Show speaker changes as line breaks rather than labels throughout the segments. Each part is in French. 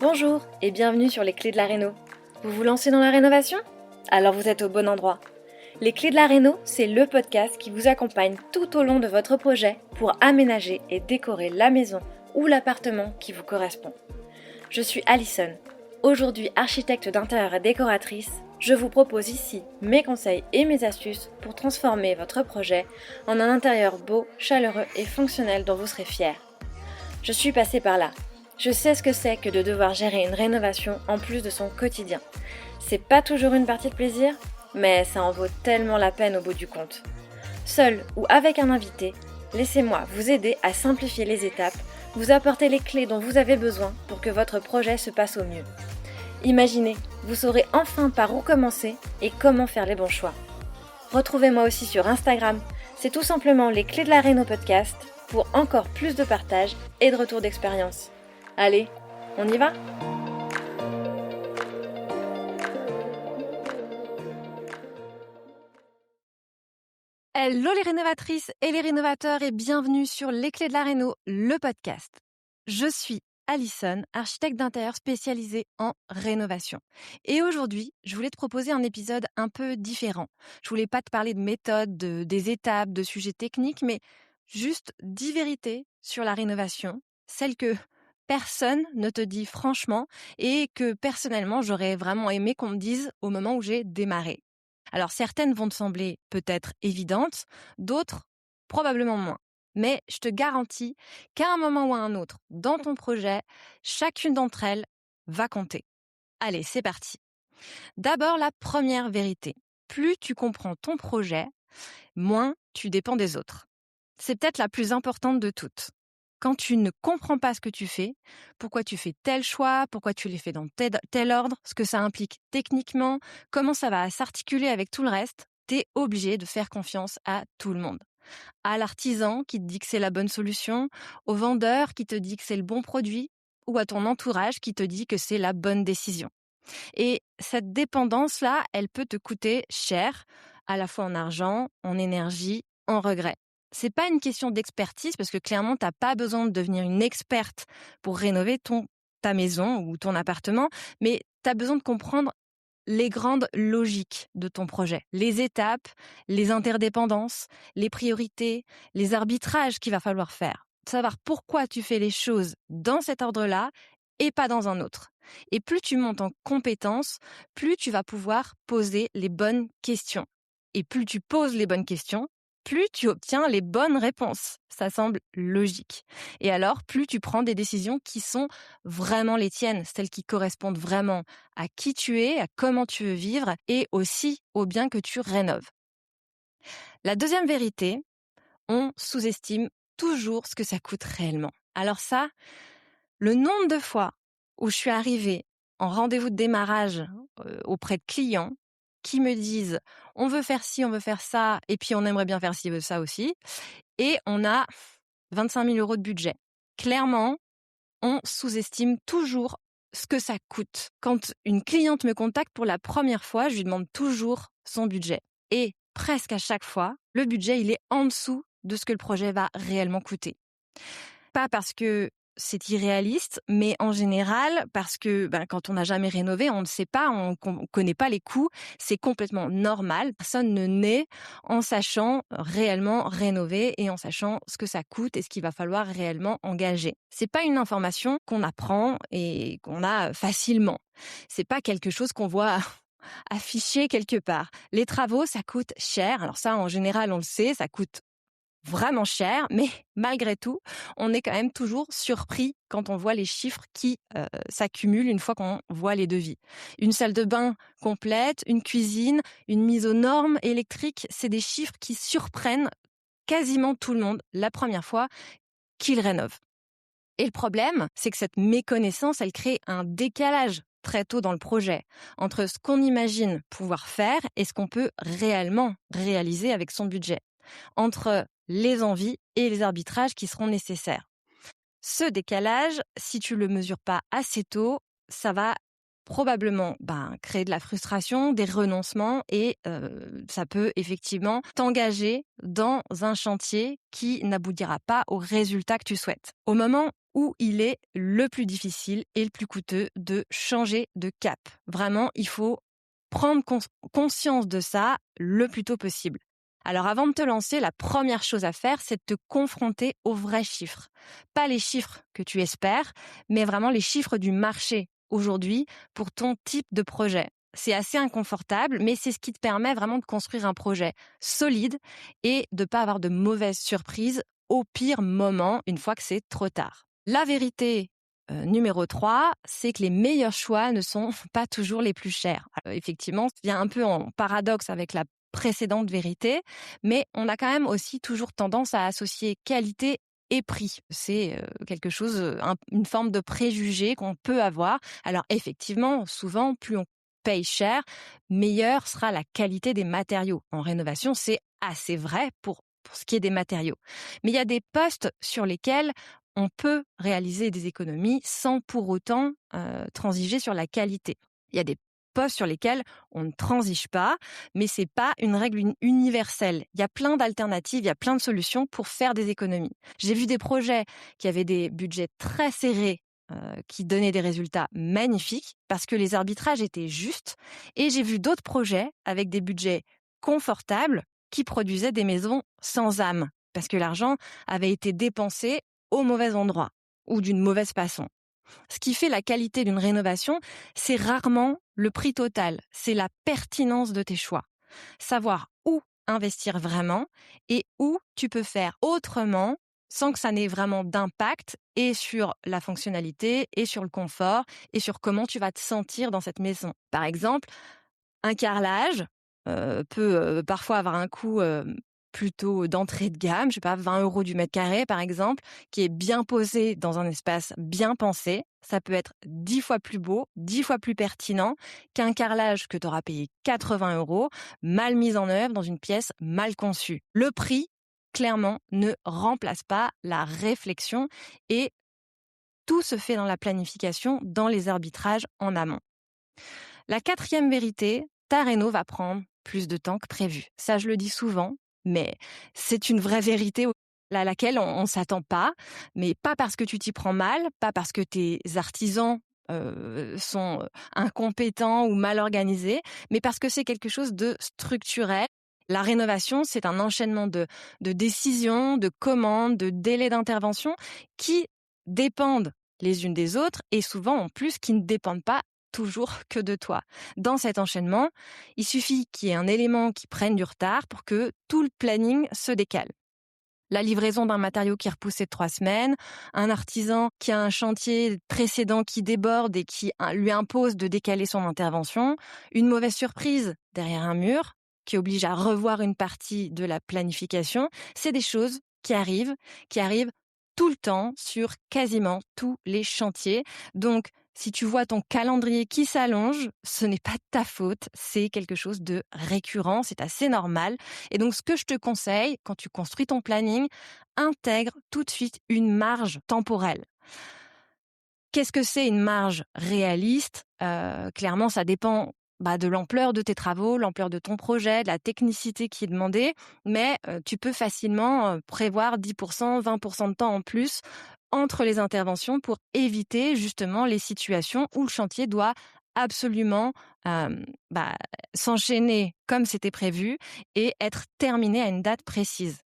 Bonjour et bienvenue sur les clés de la réno. Vous vous lancez dans la rénovation? Alors vous êtes au bon endroit. Les clés de la réno, c'est le podcast qui vous accompagne tout au long de votre projet pour aménager et décorer la maison ou l'appartement qui vous correspond. Je suis Alison, aujourd'hui architecte d'intérieur et décoratrice. Je vous propose ici mes conseils et mes astuces pour transformer votre projet en un intérieur beau, chaleureux et fonctionnel dont vous serez fiers. Je suis passée par là. Je sais ce que c'est que de devoir gérer une rénovation en plus de son quotidien. C'est pas toujours une partie de plaisir, mais ça en vaut tellement la peine au bout du compte. Seul ou avec un invité, laissez-moi vous aider à simplifier les étapes, vous apporter les clés dont vous avez besoin pour que votre projet se passe au mieux. Imaginez, vous saurez enfin par où commencer et comment faire les bons choix. Retrouvez-moi aussi sur Instagram, c'est tout simplement les clés de la réno podcast pour encore plus de partage et de retour d'expérience. Allez, on y va ? Hello les rénovatrices et les rénovateurs et bienvenue sur Les Clés de la Réno, le podcast. Je suis Alison, architecte d'intérieur spécialisée en rénovation. Et aujourd'hui, je voulais te proposer un épisode un peu différent. Je voulais pas te parler de méthodes, des étapes, de sujets techniques, mais juste 10 vérités sur la rénovation, celles que personne ne te dit franchement et que personnellement j'aurais vraiment aimé qu'on me dise au moment où j'ai démarré. Alors certaines vont te sembler peut-être évidentes, d'autres probablement moins. Mais je te garantis qu'à un moment ou à un autre, dans ton projet, chacune d'entre elles va compter. Allez, c'est parti. D'abord, la première vérité. Plus tu comprends ton projet, moins tu dépends des autres. C'est peut-être la plus importante de toutes. Quand tu ne comprends pas ce que tu fais, pourquoi tu fais tel choix, pourquoi tu les fais dans tel ordre, ce que ça implique techniquement, comment ça va s'articuler avec tout le reste, t'es obligé de faire confiance à tout le monde. À l'artisan qui te dit que c'est la bonne solution, au vendeur qui te dit que c'est le bon produit, ou à ton entourage qui te dit que c'est la bonne décision. Et cette dépendance-là, elle peut te coûter cher, à la fois en argent, en énergie, en regret. C'est pas une question d'expertise parce que clairement, t'as pas besoin de devenir une experte pour rénover ta maison ou ton appartement, mais t'as besoin de comprendre les grandes logiques de ton projet, les étapes, les interdépendances, les priorités, les arbitrages qu'il va falloir faire. Savoir pourquoi tu fais les choses dans cet ordre-là et pas dans un autre. Et plus tu montes en compétences, plus tu vas pouvoir poser les bonnes questions. Et plus tu poses les bonnes questions, plus tu obtiens les bonnes réponses. Ça semble logique. Et alors, plus tu prends des décisions qui sont vraiment les tiennes, celles qui correspondent vraiment à qui tu es, à comment tu veux vivre et aussi au bien que tu rénoves. La deuxième vérité, on sous-estime toujours ce que ça coûte réellement. Alors ça, le nombre de fois où je suis arrivée en rendez-vous de démarrage auprès de clients qui me disent on veut faire ci, on veut faire ça, et puis on aimerait bien faire ci, ça aussi, et on a 25 000 € de budget. Clairement, on sous-estime toujours ce que ça coûte. Quand une cliente me contacte pour la première fois, je lui demande toujours son budget. Et presque à chaque fois, le budget, il est en dessous de ce que le projet va réellement coûter. Pas parce que c'est irréaliste, mais en général, parce que quand on n'a jamais rénové, on ne sait pas, on ne connaît pas les coûts. C'est complètement normal. Personne ne naît en sachant réellement rénover et en sachant ce que ça coûte et ce qu'il va falloir réellement engager. C'est pas une information qu'on apprend et qu'on a facilement. C'est pas quelque chose qu'on voit affiché quelque part. Les travaux, ça coûte cher. Alors ça, en général, on le sait, ça coûte vraiment cher, mais malgré tout, on est quand même toujours surpris quand on voit les chiffres qui s'accumulent une fois qu'on voit les devis. Une salle de bain complète, une cuisine, une mise aux normes électriques, c'est des chiffres qui surprennent quasiment tout le monde la première fois qu'il rénove. Et le problème, c'est que cette méconnaissance, elle crée un décalage très tôt dans le projet entre ce qu'on imagine pouvoir faire et ce qu'on peut réellement réaliser avec son budget, entre les envies et les arbitrages qui seront nécessaires. Ce décalage, si tu le mesures pas assez tôt, ça va probablement créer de la frustration, des renoncements et ça peut effectivement t'engager dans un chantier qui n'aboutira pas au résultat que tu souhaites. Au moment où il est le plus difficile et le plus coûteux de changer de cap. Vraiment, il faut prendre conscience de ça le plus tôt possible. Alors avant de te lancer, la première chose à faire, c'est de te confronter aux vrais chiffres. Pas les chiffres que tu espères, mais vraiment les chiffres du marché aujourd'hui pour ton type de projet. C'est assez inconfortable, mais c'est ce qui te permet vraiment de construire un projet solide et de ne pas avoir de mauvaises surprises au pire moment, une fois que c'est trop tard. La vérité numéro 3, c'est que les meilleurs choix ne sont pas toujours les plus chers. Alors, effectivement, il y a un peu en paradoxe avec la précédente vérité, mais on a quand même aussi toujours tendance à associer qualité et prix. C'est quelque chose, une forme de préjugé qu'on peut avoir. Alors effectivement, souvent, plus on paye cher, meilleure sera la qualité des matériaux. En rénovation, c'est assez vrai pour ce qui est des matériaux. Mais il y a des postes sur lesquels on peut réaliser des économies sans pour autant transiger sur la qualité. Il y a des postes sur lesquels on ne transige pas, mais c'est pas une règle universelle. Il y a plein d'alternatives, il y a plein de solutions pour faire des économies. J'ai vu des projets qui avaient des budgets très serrés, qui donnaient des résultats magnifiques parce que les arbitrages étaient justes, et j'ai vu d'autres projets avec des budgets confortables qui produisaient des maisons sans âme parce que l'argent avait été dépensé au mauvais endroit ou d'une mauvaise façon. Ce qui fait la qualité d'une rénovation, c'est rarement le prix total, c'est la pertinence de tes choix. Savoir où investir vraiment et où tu peux faire autrement sans que ça n'ait vraiment d'impact et sur la fonctionnalité et sur le confort et sur comment tu vas te sentir dans cette maison. Par exemple, un carrelage peut parfois avoir un coût plutôt d'entrée de gamme, je sais pas, 20 € du mètre carré par exemple, qui est bien posé dans un espace bien pensé. Ça peut être 10 fois plus beau, 10 fois plus pertinent qu'un carrelage que tu auras payé 80 €, mal mis en œuvre dans une pièce mal conçue. Le prix, clairement, ne remplace pas la réflexion et tout se fait dans la planification, dans les arbitrages en amont. La 4e vérité, ta réno va prendre plus de temps que prévu. Ça, je le dis souvent, mais c'est une vraie vérité à laquelle on ne s'attend pas, mais pas parce que tu t'y prends mal, pas parce que tes artisans sont incompétents ou mal organisés, mais parce que c'est quelque chose de structurel. La rénovation, c'est un enchaînement de décisions, de commandes, de délais d'intervention qui dépendent les unes des autres et souvent en plus qui ne dépendent pas toujours que de toi. Dans cet enchaînement, il suffit qu'il y ait un élément qui prenne du retard pour que tout le planning se décale. La livraison d'un matériau qui est repoussé de 3 semaines, un artisan qui a un chantier précédent qui déborde et qui lui impose de décaler son intervention, une mauvaise surprise derrière un mur qui oblige à revoir une partie de la planification, c'est des choses qui arrivent tout le temps sur quasiment tous les chantiers. Donc, si tu vois ton calendrier qui s'allonge, ce n'est pas de ta faute, c'est quelque chose de récurrent, c'est assez normal. Et donc, ce que je te conseille, quand tu construis ton planning, intègre tout de suite une marge temporelle. Qu'est-ce que c'est une marge réaliste ? Clairement, ça dépend de l'ampleur de tes travaux, l'ampleur de ton projet, de la technicité qui est demandée, mais tu peux facilement prévoir 10%, 20% de temps en plus entre les interventions pour éviter justement les situations où le chantier doit absolument s'enchaîner comme c'était prévu et être terminé à une date précise.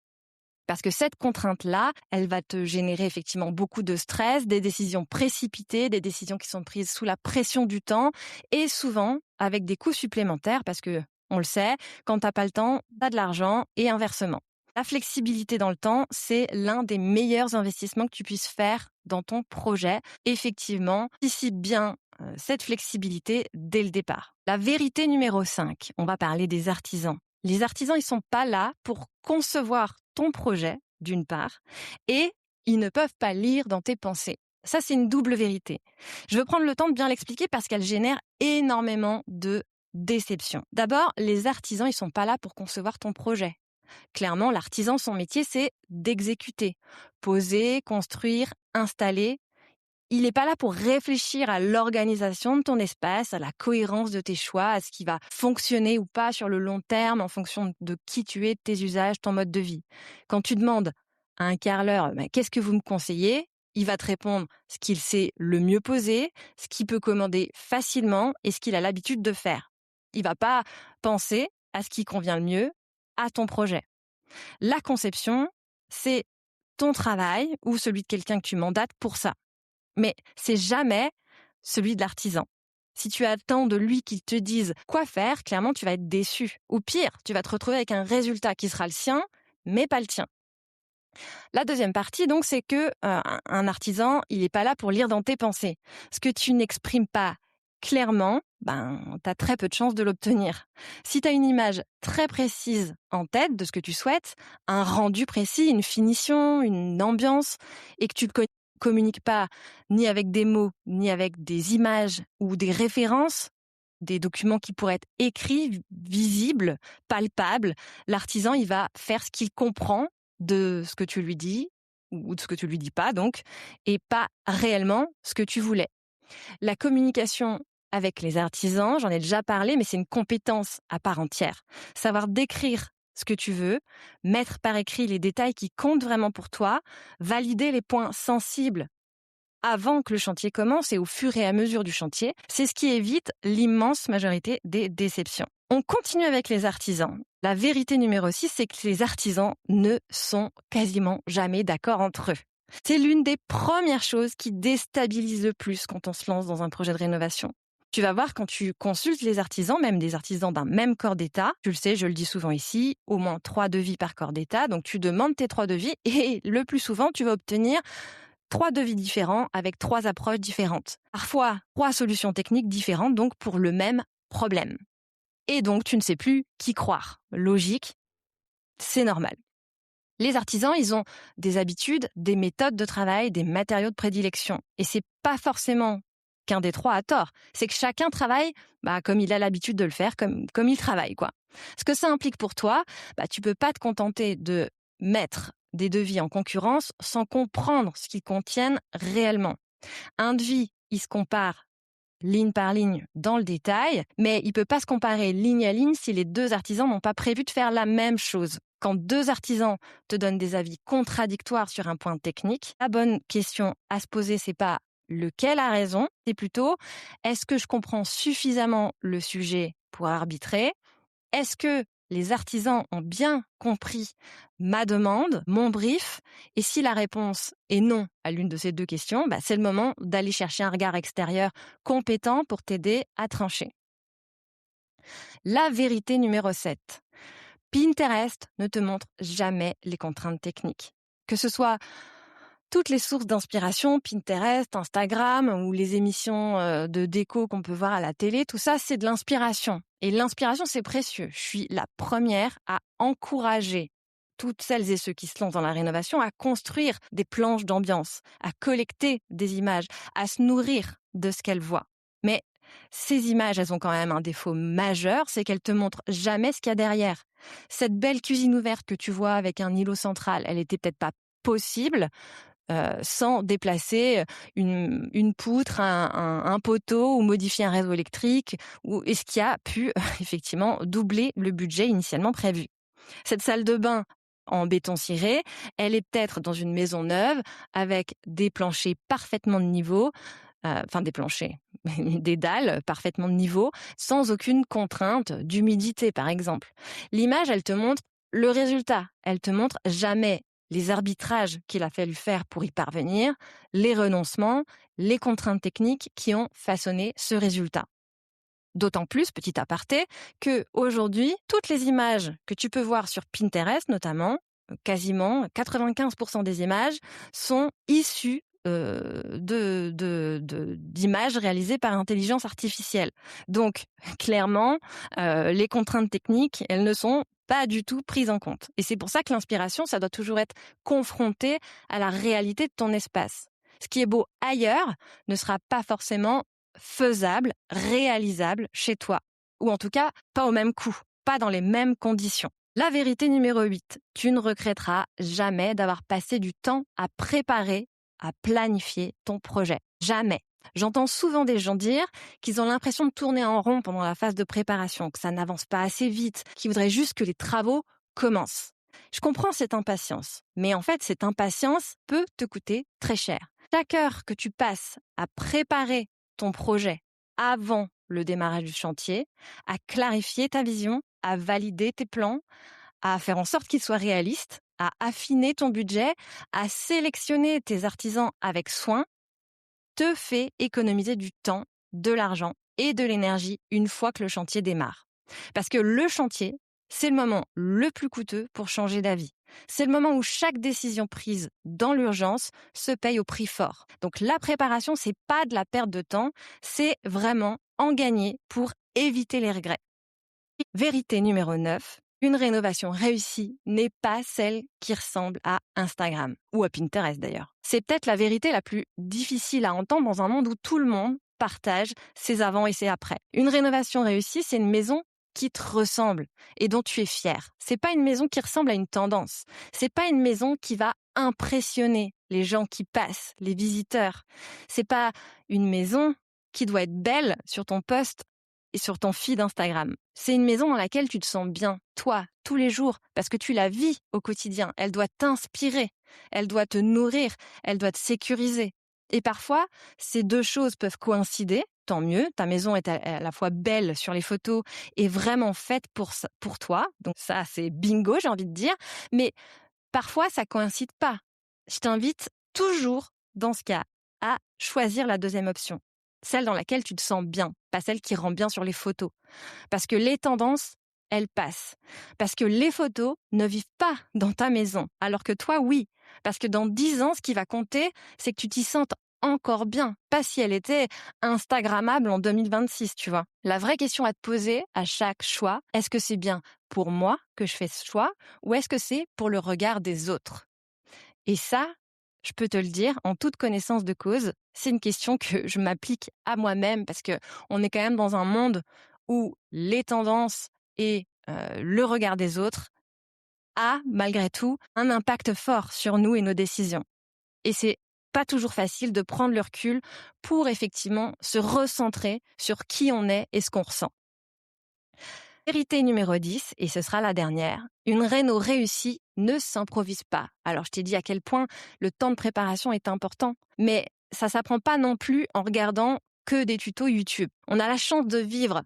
Parce que cette contrainte-là, elle va te générer effectivement beaucoup de stress, des décisions précipitées, des décisions qui sont prises sous la pression du temps et souvent avec des coûts supplémentaires parce que, on le sait, quand t'as pas le temps, t'as de l'argent et inversement. La flexibilité dans le temps, c'est l'un des meilleurs investissements que tu puisses faire dans ton projet. Effectivement, anticipe bien cette flexibilité dès le départ. La vérité numéro 5, on va parler des artisans. Les artisans, ils sont pas là pour concevoir ton projet, d'une part, et ils ne peuvent pas lire dans tes pensées. Ça, c'est une double vérité. Je veux prendre le temps de bien l'expliquer parce qu'elle génère énormément de déception. D'abord, les artisans, ils sont pas là pour concevoir ton projet. Clairement, l'artisan, son métier, c'est d'exécuter. Poser, construire, installer. Il n'est pas là pour réfléchir à l'organisation de ton espace, à la cohérence de tes choix, à ce qui va fonctionner ou pas sur le long terme en fonction de qui tu es, de tes usages, ton mode de vie. Quand tu demandes à un carreleur, qu'est-ce que vous me conseillez? Il va te répondre ce qu'il sait le mieux poser, ce qu'il peut commander facilement et ce qu'il a l'habitude de faire. Il va pas penser à ce qui convient le mieux à ton projet. La conception, c'est ton travail ou celui de quelqu'un que tu mandates pour ça. Mais c'est jamais celui de l'artisan. Si tu attends de lui qu'il te dise quoi faire, clairement, tu vas être déçu. Ou pire, tu vas te retrouver avec un résultat qui sera le sien, mais pas le tien. La deuxième partie, donc, c'est que un artisan, il n'est pas là pour lire dans tes pensées. Ce que tu n'exprimes pas clairement, tu as très peu de chances de l'obtenir. Si tu as une image très précise en tête de ce que tu souhaites, un rendu précis, une finition, une ambiance, et que tu ne communiques pas ni avec des mots, ni avec des images ou des références, des documents qui pourraient être écrits, visibles, palpables, l'artisan, il va faire ce qu'il comprend de ce que tu lui dis, ou de ce que tu lui dis pas donc, et pas réellement ce que tu voulais. La communication avec les artisans, j'en ai déjà parlé, mais c'est une compétence à part entière. Savoir décrire ce que tu veux, mettre par écrit les détails qui comptent vraiment pour toi, valider les points sensibles avant que le chantier commence et au fur et à mesure du chantier, c'est ce qui évite l'immense majorité des déceptions. On continue avec les artisans. La vérité numéro 6, c'est que les artisans ne sont quasiment jamais d'accord entre eux. C'est l'une des premières choses qui déstabilise le plus quand on se lance dans un projet de rénovation. Tu vas voir quand tu consultes les artisans, même des artisans d'un même corps d'état, tu le sais, je le dis souvent ici, au moins 3 devis par corps d'état, donc tu demandes tes 3 devis et le plus souvent, tu vas obtenir 3 devis différents avec 3 approches différentes. Parfois, 3 solutions techniques différentes donc pour le même problème. Et donc, tu ne sais plus qui croire. Logique, c'est normal. Les artisans, ils ont des habitudes, des méthodes de travail, des matériaux de prédilection. Et c'est pas forcément qu'un des 3 a tort. C'est que chacun travaille comme il a l'habitude de le faire, comme il travaille, quoi. Ce que ça implique pour toi, tu peux pas te contenter de mettre des devis en concurrence sans comprendre ce qu'ils contiennent réellement. Un devis, il se compare ligne par ligne dans le détail, mais il peut pas se comparer ligne à ligne si les 2 artisans n'ont pas prévu de faire la même chose. Quand 2 artisans te donnent des avis contradictoires sur un point technique, la bonne question à se poser, c'est pas lequel a raison, c'est plutôt est-ce que je comprends suffisamment le sujet pour arbitrer? Est-ce que les artisans ont bien compris ma demande, mon brief? Et si la réponse est non à l'une de ces 2 questions, c'est le moment d'aller chercher un regard extérieur compétent pour t'aider à trancher. La vérité numéro 7. Pinterest ne te montre jamais les contraintes techniques. Que ce soit toutes les sources d'inspiration, Pinterest, Instagram ou les émissions de déco qu'on peut voir à la télé, tout ça, c'est de l'inspiration. Et l'inspiration, c'est précieux. Je suis la première à encourager toutes celles et ceux qui se lancent dans la rénovation à construire des planches d'ambiance, à collecter des images, à se nourrir de ce qu'elles voient. Mais ces images, elles ont quand même un défaut majeur, c'est qu'elles te montrent jamais ce qu'il y a derrière. Cette belle cuisine ouverte que tu vois avec un îlot central, elle était peut-être pas possible sans déplacer une poutre, un poteau ou modifier un réseau électrique, et ce qui a pu effectivement doubler le budget initialement prévu. Cette salle de bain en béton ciré, elle est peut-être dans une maison neuve avec des planchers parfaitement de niveau, des planchers, des dalles parfaitement de niveau, sans aucune contrainte d'humidité par exemple. L'image, elle te montre le résultat, elle te montre jamais les arbitrages qu'il a fallu faire pour y parvenir, les renoncements, les contraintes techniques qui ont façonné ce résultat. D'autant plus, petit aparté, que aujourd'hui, toutes les images que tu peux voir sur Pinterest notamment, quasiment 95% des images sont issues d'images réalisées par intelligence artificielle. Donc, clairement, les contraintes techniques, elles ne sont pas du tout prises en compte. Et c'est pour ça que l'inspiration, ça doit toujours être confronté à la réalité de ton espace. Ce qui est beau ailleurs ne sera pas forcément faisable, réalisable chez toi. Ou en tout cas, pas au même coût, pas dans les mêmes conditions. La vérité numéro 8, tu ne regretteras jamais d'avoir passé du temps à préparer, à planifier ton projet. Jamais. J'entends souvent des gens dire qu'ils ont l'impression de tourner en rond pendant la phase de préparation, que ça n'avance pas assez vite, qu'ils voudraient juste que les travaux commencent. Je comprends cette impatience, mais en fait, cette impatience peut te coûter très cher. Chaque heure que tu passes à préparer ton projet avant le démarrage du chantier, à clarifier ta vision, à valider tes plans, à faire en sorte qu'ils soient réalistes, à affiner ton budget, à sélectionner tes artisans avec soin, te fait économiser du temps, de l'argent et de l'énergie une fois que le chantier démarre. Parce que le chantier, c'est le moment le plus coûteux pour changer d'avis. C'est le moment où chaque décision prise dans l'urgence se paye au prix fort. Donc la préparation, c'est pas de la perte de temps, c'est vraiment en gagner pour éviter les regrets. Vérité numéro 9, une rénovation réussie n'est pas celle qui ressemble à Instagram ou à Pinterest d'ailleurs. C'est peut-être la vérité la plus difficile à entendre dans un monde où tout le monde partage ses avant et ses après. Une rénovation réussie, c'est une maison qui te ressemble et dont tu es fier. C'est pas une maison qui ressemble à une tendance. C'est pas une maison qui va impressionner les gens qui passent, les visiteurs. C'est pas une maison qui doit être belle sur ton post et sur ton feed Instagram. C'est une maison dans laquelle tu te sens bien, toi, tous les jours, parce que tu la vis au quotidien. Elle doit t'inspirer, elle doit te nourrir, elle doit te sécuriser. Et parfois, ces deux choses peuvent coïncider, tant mieux. Ta maison est à la fois belle sur les photos et vraiment faite pour toi. Donc ça, c'est bingo, j'ai envie de dire. Mais parfois, ça coïncide pas. Je t'invite toujours, dans ce cas, à choisir la deuxième option. Celle dans laquelle tu te sens bien, pas celle qui rend bien sur les photos. Parce que les tendances, elles passent. Parce que les photos ne vivent pas dans ta maison. Alors que toi, oui. Parce que dans 10 ans, ce qui va compter, c'est que tu t'y sentes encore bien. Pas si elle était Instagrammable en 2026, tu vois. La vraie question à te poser à chaque choix, est-ce que c'est bien pour moi que je fais ce choix ou est-ce que c'est pour le regard des autres? Et ça, je peux te le dire, en toute connaissance de cause, c'est une question que je m'applique à moi-même parce que on est quand même dans un monde où les tendances et le regard des autres a, malgré tout, un impact fort sur nous et nos décisions. Et c'est pas toujours facile de prendre le recul pour effectivement se recentrer sur qui on est et ce qu'on ressent. Vérité numéro 10, et ce sera la dernière, une réno réussie ne s'improvise pas. Alors je t'ai dit à quel point le temps de préparation est important, mais ça s'apprend pas non plus en regardant que des tutos YouTube. On a la chance de vivre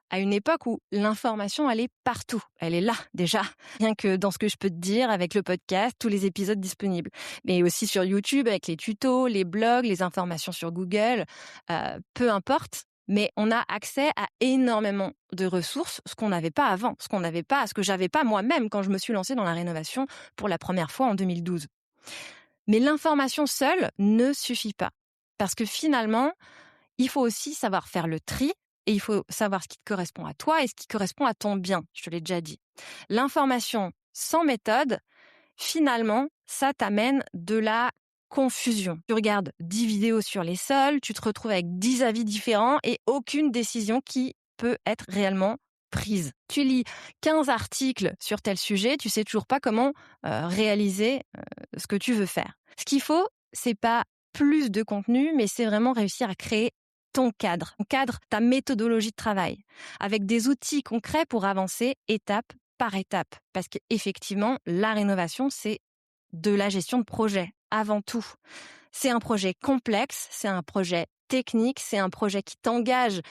à une époque où l'information, elle est partout. Elle est là, déjà. Rien que dans ce que je peux te dire avec le podcast, tous les épisodes disponibles. Mais aussi sur YouTube avec les tutos, les blogs, les informations sur Google, peu importe. Mais on a accès à énormément de ressources, ce qu'on n'avait pas avant, ce que j'avais pas moi-même quand je me suis lancée dans la rénovation pour la première fois en 2012. Mais l'information seule ne suffit pas. Parce que finalement, il faut aussi savoir faire le tri et il faut savoir ce qui te correspond à toi et ce qui correspond à ton bien. Je te l'ai déjà dit. L'information sans méthode, finalement, ça t'amène de la confusion. Tu regardes 10 vidéos sur les sols, tu te retrouves avec 10 avis différents et aucune décision qui peut être réellement prise. Tu lis 15 articles sur tel sujet, tu sais toujours pas comment réaliser ce que tu veux faire. Ce qu'il faut, c'est pas plus de contenu, mais c'est vraiment réussir à créer ton cadre, ta méthodologie de travail, avec des outils concrets pour avancer étape par étape. Parce qu'effectivement, la rénovation, c'est de la gestion de projet, avant tout. C'est un projet complexe, c'est un projet technique, c'est un projet qui t'engage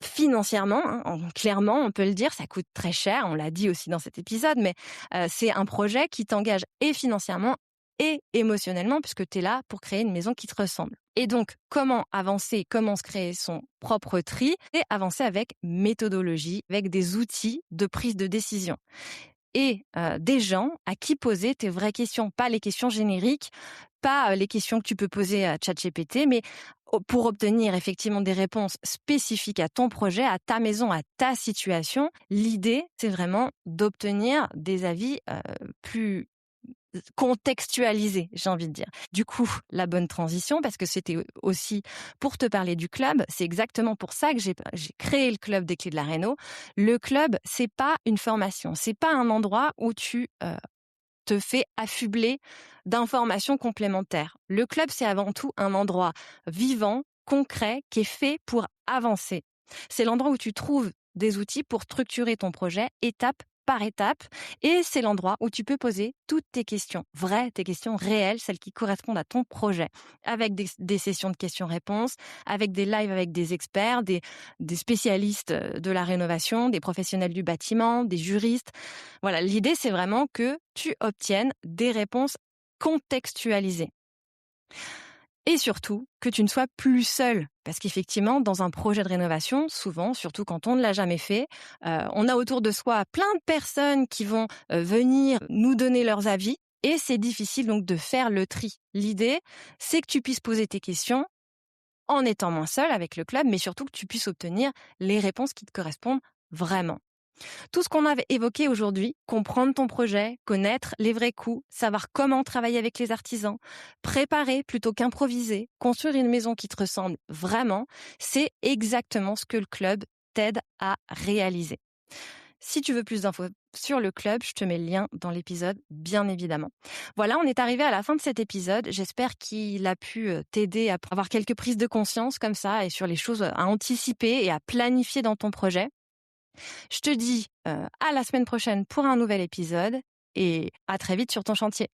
financièrement, clairement, on peut le dire, ça coûte très cher, on l'a dit aussi dans cet épisode, mais c'est un projet qui t'engage et financièrement et émotionnellement, puisque tu es là pour créer une maison qui te ressemble. Et donc, comment avancer, comment se créer son propre tri, et avancer avec méthodologie, avec des outils de prise de décision. Et des gens à qui poser tes vraies questions, pas les questions génériques, pas les questions que tu peux poser à ChatGPT, mais pour obtenir effectivement des réponses spécifiques à ton projet, à ta maison, à ta situation. L'idée, c'est vraiment d'obtenir des avis plus contextualisé, j'ai envie de dire. Du coup, la bonne transition, parce que c'était aussi pour te parler du club, c'est exactement pour ça que j'ai créé le club des clés de la réno. Le club, c'est pas une formation, c'est pas un endroit où tu te fait affubler d'informations complémentaires. Le club, c'est avant tout un endroit vivant, concret, qui est fait pour avancer. C'est l'endroit où tu trouves des outils pour structurer ton projet étape par étape, et c'est l'endroit où tu peux poser toutes tes questions vraies, tes questions réelles, celles qui correspondent à ton projet, avec des sessions de questions-réponses, avec des lives avec des experts, des spécialistes de la rénovation, des professionnels du bâtiment, des juristes. Voilà, l'idée, c'est vraiment que tu obtiennes des réponses contextualisées. Et surtout, que tu ne sois plus seul. Parce qu'effectivement, dans un projet de rénovation, souvent, surtout quand on ne l'a jamais fait, on a autour de soi plein de personnes qui vont venir nous donner leurs avis. Et c'est difficile donc de faire le tri. L'idée, c'est que tu puisses poser tes questions en étant moins seul avec le club, mais surtout que tu puisses obtenir les réponses qui te correspondent vraiment. Tout ce qu'on a évoqué aujourd'hui, comprendre ton projet, connaître les vrais coûts, savoir comment travailler avec les artisans, préparer plutôt qu'improviser, construire une maison qui te ressemble vraiment, c'est exactement ce que le club t'aide à réaliser. Si tu veux plus d'infos sur le club, je te mets le lien dans l'épisode, bien évidemment. Voilà, on est arrivé à la fin de cet épisode. J'espère qu'il a pu t'aider à avoir quelques prises de conscience comme ça et sur les choses à anticiper et à planifier dans ton projet. Je te dis à la semaine prochaine pour un nouvel épisode et à très vite sur ton chantier.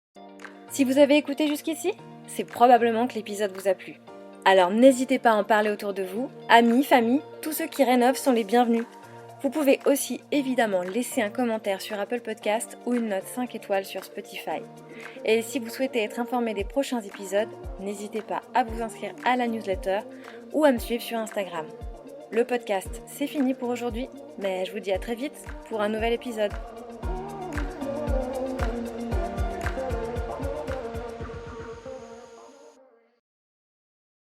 Si vous avez écouté jusqu'ici, c'est probablement que l'épisode vous a plu. Alors n'hésitez pas à en parler autour de vous, amis, famille, tous ceux qui rénovent sont les bienvenus. Vous pouvez aussi évidemment laisser un commentaire sur Apple Podcast ou une note 5 étoiles sur Spotify. Et si vous souhaitez être informé des prochains épisodes, n'hésitez pas à vous inscrire à la newsletter ou à me suivre sur Instagram. Le podcast, c'est fini pour aujourd'hui, mais je vous dis à très vite pour un nouvel épisode.